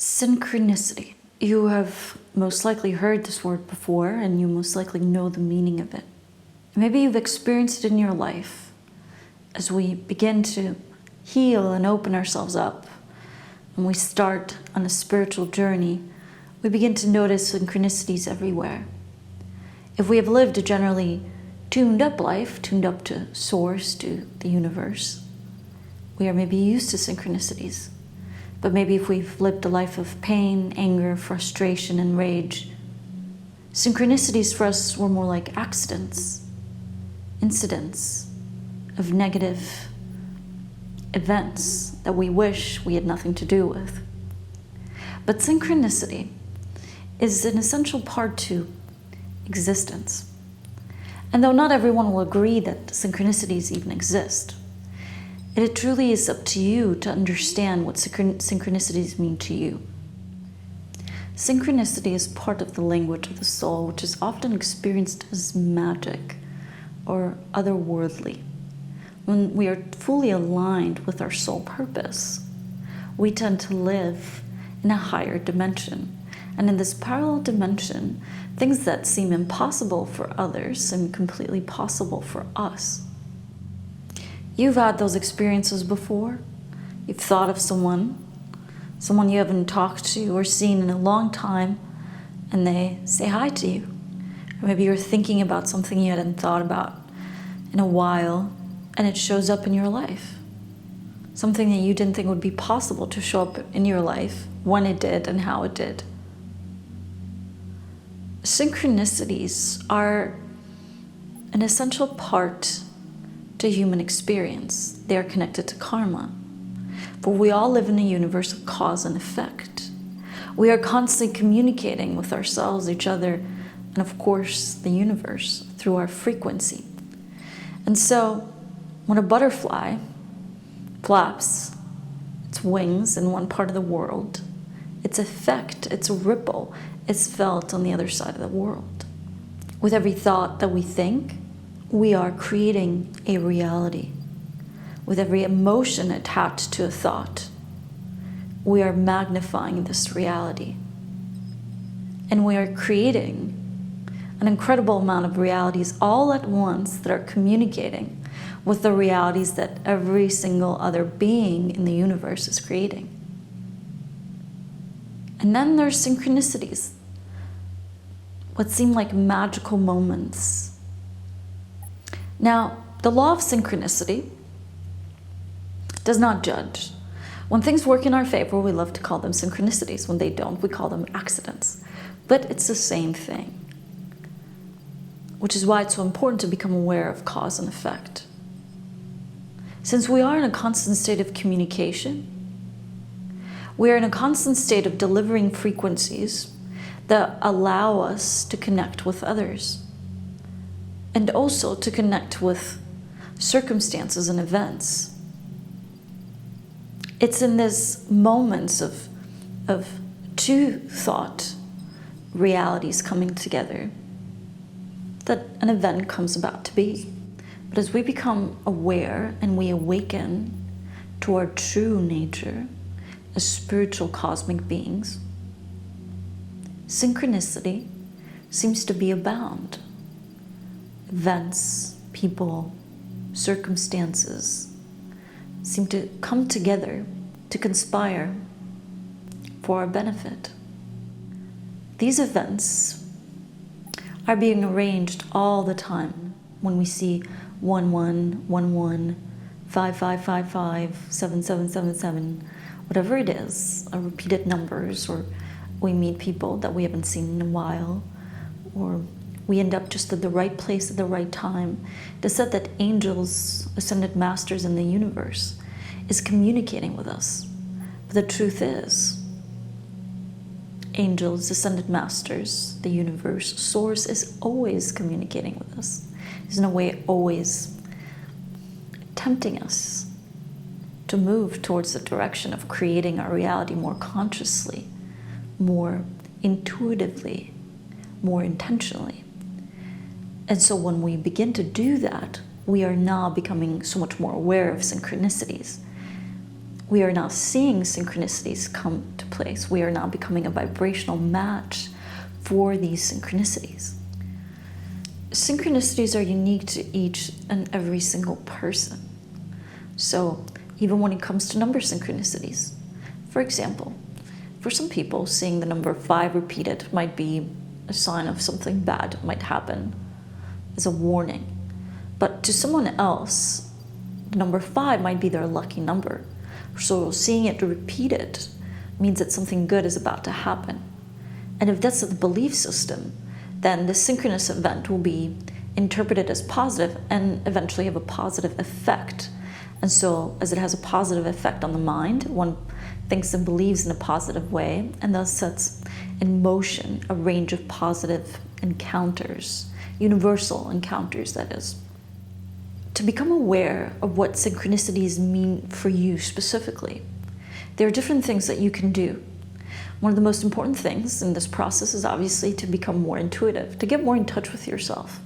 Synchronicity. You have most likely heard this word before, and you most likely know the meaning of it. Maybe you've experienced it in your life. As we begin to heal and open ourselves up, and we start on a spiritual journey, we begin to notice synchronicities everywhere. If we have lived a generally tuned up life, tuned up to source, to the universe, we are maybe used to synchronicities. But maybe if we've lived a life of pain, anger, frustration, and rage, synchronicities for us were more like accidents, incidents of negative events that we wish we had nothing to do with. But synchronicity is an essential part to existence. And though not everyone will agree that synchronicities even exist, it truly is up to you to understand what synchronicities mean to you. Synchronicity is part of the language of the soul, which is often experienced as magic or otherworldly. When we are fully aligned with our soul purpose, we tend to live in a higher dimension. And in this parallel dimension, things that seem impossible for others seem completely possible for us. You've had those experiences before. You've thought of someone you haven't talked to or seen in a long time, and they say hi to you. Or maybe you're thinking about something you hadn't thought about in a while, and it shows up in your life. Something that you didn't think would be possible to show up in your life, when it did and how it did. Synchronicities are an essential part to human experience. They are connected to karma. For we all live in a universe of cause and effect. We are constantly communicating with ourselves, each other, and of course the universe through our frequency. And so when a butterfly flaps its wings in one part of the world, its effect, its ripple, is felt on the other side of the world. With every thought that we think, we are creating a reality. With every emotion attached to a thought, we are magnifying this reality. And we are creating an incredible amount of realities all at once that are communicating with the realities that every single other being in the universe is creating. And then there's synchronicities, what seem like magical moments. Now, the law of synchronicity does not judge. When things work in our favor, we love to call them synchronicities. When they don't, we call them accidents. But it's the same thing, which is why it's so important to become aware of cause and effect. Since we are in a constant state of communication, we are in a constant state of delivering frequencies that allow us to connect with others, and also to connect with circumstances and events. It's in these moments of two thought realities coming together that an event comes about to be. But as we become aware and we awaken to our true nature as spiritual cosmic beings, synchronicity seems to be abound. Events, people, circumstances seem to come together to conspire for our benefit. These events are being arranged all the time when we see 1111, 5555, 7777, whatever it is, repeated numbers, or we meet people that we haven't seen in a while, or we end up just at the right place at the right time. It is said that angels, ascended masters in the universe, is communicating with us. But the truth is, angels, ascended masters, the universe, source is always communicating with us. Is in a way always tempting us to move towards the direction of creating our reality more consciously, more intuitively, more intentionally. And so when we begin to do that, we are now becoming so much more aware of synchronicities. We are now seeing synchronicities come to into place. We are now becoming a vibrational match for these synchronicities. Synchronicities are unique to each and every single person. So even when it comes to number synchronicities, for example, for some people, seeing the number 5 repeated might be a sign of something bad might happen, as a warning. But to someone else, the number 5 might be their lucky number. So seeing it repeated means that something good is about to happen. And if that's the belief system, then the synchronous event will be interpreted as positive and eventually have a positive effect. And so as it has a positive effect on the mind, one thinks and believes in a positive way, and thus sets in motion a range of positive encounters, universal encounters, that is. To become aware of what synchronicities mean for you specifically, there are different things that you can do. One of the most important things in this process is obviously to become more intuitive, to get more in touch with yourself.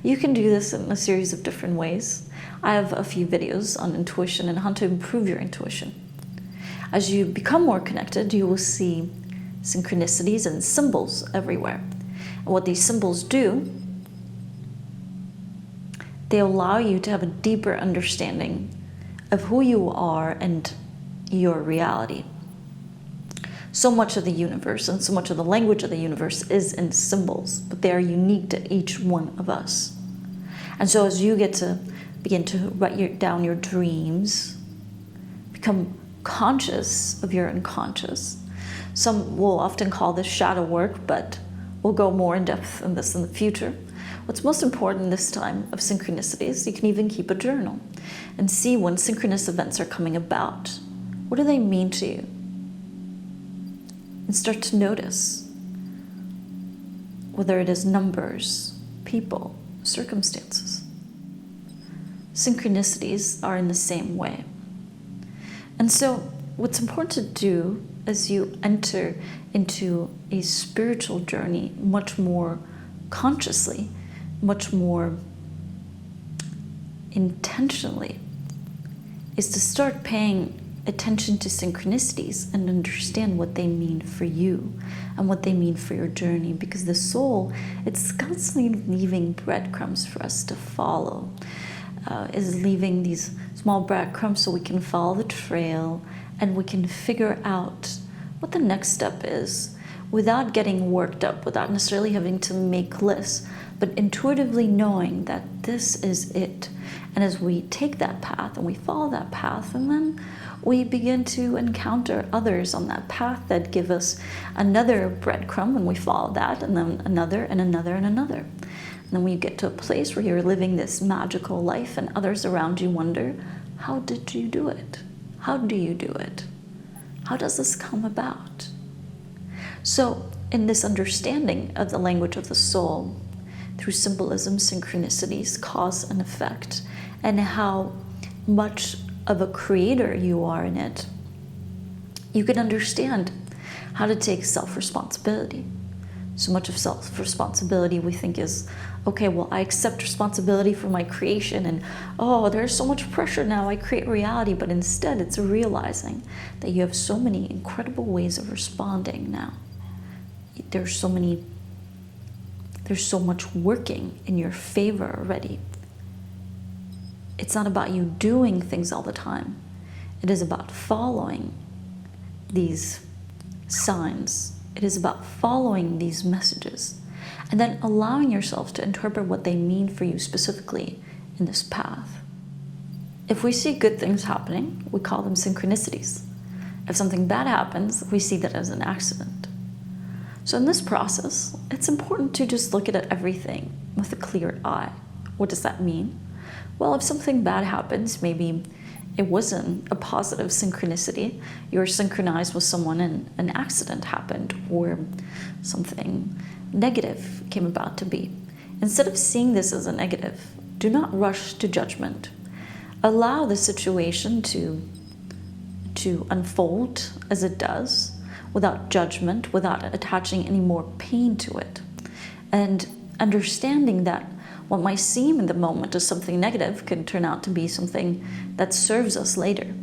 You can do this in a series of different ways. I have a few videos on intuition and how to improve your intuition. As you become more connected, you will see synchronicities and symbols everywhere. And what these symbols do, they allow you to have a deeper understanding of who you are and your reality. So much of the universe and so much of the language of the universe is in symbols, but they are unique to each one of us. And so as you get to begin to write down your dreams, become conscious of your unconscious. Some will often call this shadow work, but we'll go more in depth in this in the future. What's most important this time of synchronicities, you can even keep a journal and see when synchronous events are coming about. What do they mean to you? And start to notice whether it is numbers, people, circumstances. Synchronicities are in the same way. And so what's important to do as you enter into a spiritual journey much more consciously, much more intentionally, is to start paying attention to synchronicities and understand what they mean for you and what they mean for your journey, because the soul, it's constantly leaving breadcrumbs for us to follow, is leaving these small breadcrumbs so we can follow the trail and we can figure out what the next step is without getting worked up, without necessarily having to make lists, but intuitively knowing that this is it. And as we take that path and we follow that path, and then we begin to encounter others on that path that give us another breadcrumb, and we follow that, and then another and another and another. And then we get to a place where you're living this magical life and others around you wonder, how did you do it? How do you do it? How does this come about? So in this understanding of the language of the soul, through symbolism, synchronicities, cause and effect, and how much of a creator you are in it, you can understand how to take self-responsibility. So much of self-responsibility we think is, okay, well, I accept responsibility for my creation, and oh, there's so much pressure now, I create reality. But instead, it's realizing that you have so many incredible ways of responding now. There's so much working in your favor already. It's not about you doing things all the time. It is about following these signs. It is about following these messages and then allowing yourself to interpret what they mean for you specifically in this path. If we see good things happening, we call them synchronicities. If something bad happens, we see that as an accident. So in this process, it's important to just look at everything with a clear eye. What does that mean? Well, if something bad happens, maybe it wasn't a positive synchronicity. You were synchronized with someone and an accident happened, or something negative came about to be. Instead of seeing this as a negative, do not rush to judgment. Allow the situation to unfold as it does, without judgment, without attaching any more pain to it. And understanding that what might seem in the moment as something negative could turn out to be something that serves us later.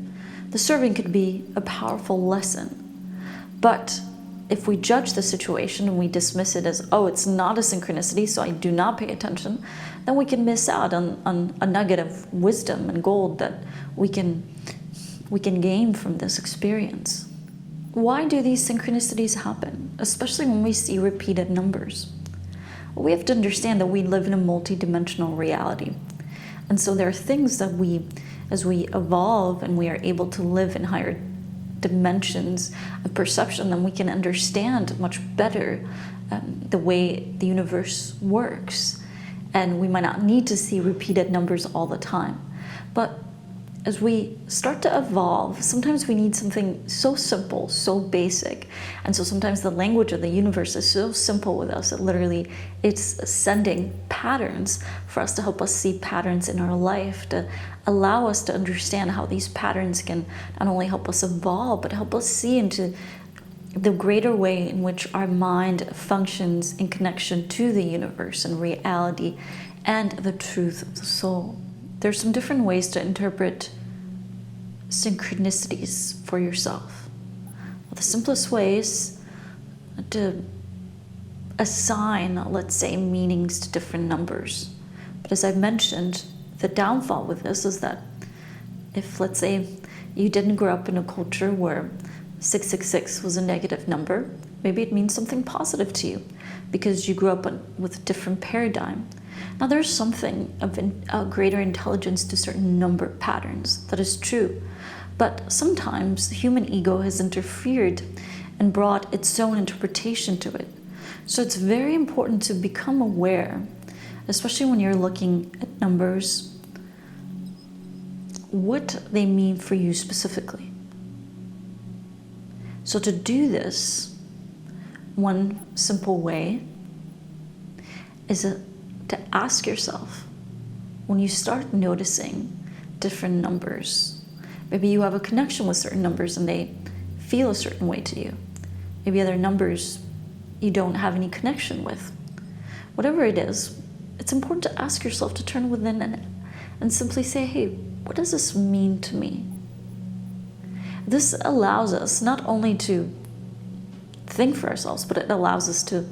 The serving could be a powerful lesson. But if we judge the situation and we dismiss it as, oh, it's not a synchronicity, so I do not pay attention, then we can miss out on a nugget of wisdom and gold that we can gain from this experience. Why do these synchronicities happen, especially when we see repeated numbers? Well, we have to understand that we live in a multidimensional reality. And so there are things that as we evolve and we are able to live in higher dimensions of perception, then we can understand much better the way the universe works. And we might not need to see repeated numbers all the time. But as we start to evolve, sometimes we need something so simple, so basic. And so sometimes the language of the universe is so simple with us that literally it's sending patterns for us to help us see patterns in our life, to allow us to understand how these patterns can not only help us evolve, but help us see into the greater way in which our mind functions in connection to the universe and reality and the truth of the soul. There's some different ways to interpret synchronicities for yourself. Well, the simplest way is to assign, let's say, meanings to different numbers. But as I mentioned, the downfall with this is that if, let's say, you didn't grow up in a culture where 666 was a negative number, maybe it means something positive to you because you grew up with a different paradigm. Now, there's something of a greater intelligence to certain number patterns. That is true. But sometimes the human ego has interfered and brought its own interpretation to it. So it's very important to become aware, especially when you're looking at numbers, what they mean for you specifically. So to do this, one simple way is to ask yourself, when you start noticing different numbers, maybe you have a connection with certain numbers and they feel a certain way to you. Maybe other numbers you don't have any connection with. Whatever it is, it's important to ask yourself to turn within and simply say, hey, what does this mean to me? This allows us not only to think for ourselves, but it allows us to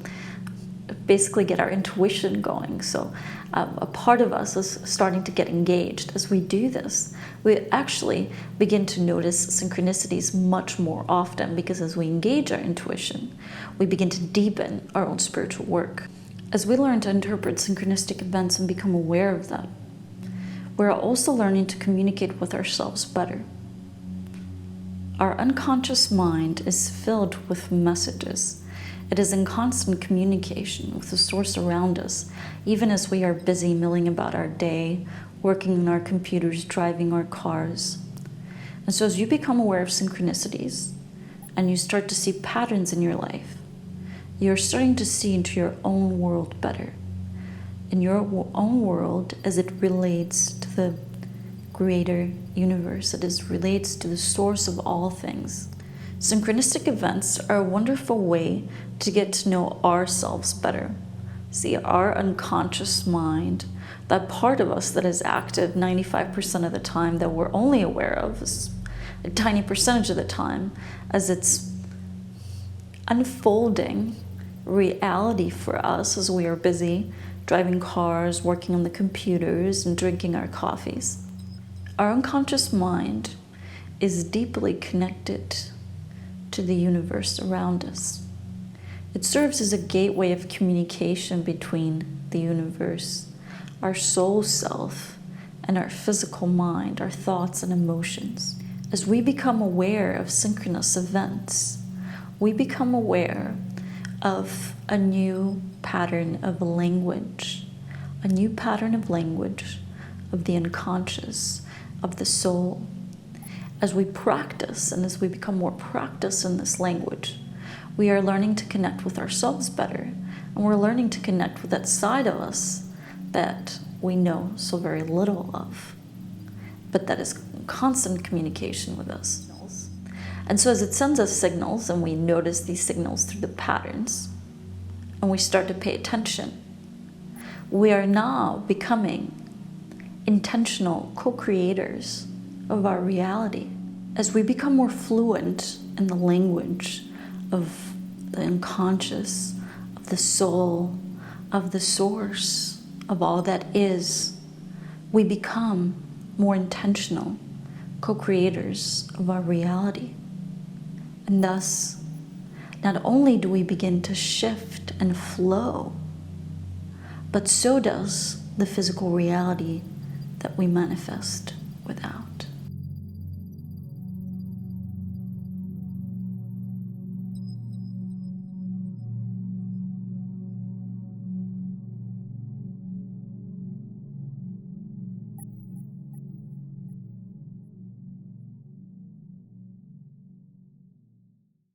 basically get our intuition going. So a part of us is starting to get engaged. As we do this, we actually begin to notice synchronicities much more often, because as we engage our intuition, we begin to deepen our own spiritual work. As we learn to interpret synchronistic events and become aware of them, we're also learning to communicate with ourselves better. Our unconscious mind is filled with messages. It is in constant communication with the source around us, even as we are busy milling about our day, working on our computers, driving our cars. And so as you become aware of synchronicities and you start to see patterns in your life, you're starting to see into your own world better. In your own world as it relates to the greater universe, relates to the source of all things. Synchronistic events are a wonderful way to get to know ourselves better. See, our unconscious mind, that part of us that is active 95% of the time that we're only aware of, is a tiny percentage of the time, as it's unfolding reality for us as we are busy driving cars, working on the computers, and drinking our coffees. Our unconscious mind is deeply connected to the universe around us. It serves as a gateway of communication between the universe, our soul self, and our physical mind, our thoughts and emotions. As we become aware of synchronous events, we become aware of a new pattern of language, of the unconscious, of the soul. As we practice and as we become more practiced in this language, we are learning to connect with ourselves better, and we're learning to connect with that side of us that we know so very little of, but that is in constant communication with us. And so as it sends us signals, and we notice these signals through the patterns, and we start to pay attention, we are now becoming intentional co-creators of our reality. As we become more fluent in the language of the unconscious, of the soul, of the source, of all that is, we become more intentional co-creators of our reality. And thus, not only do we begin to shift and flow, but so does the physical reality that we manifest without.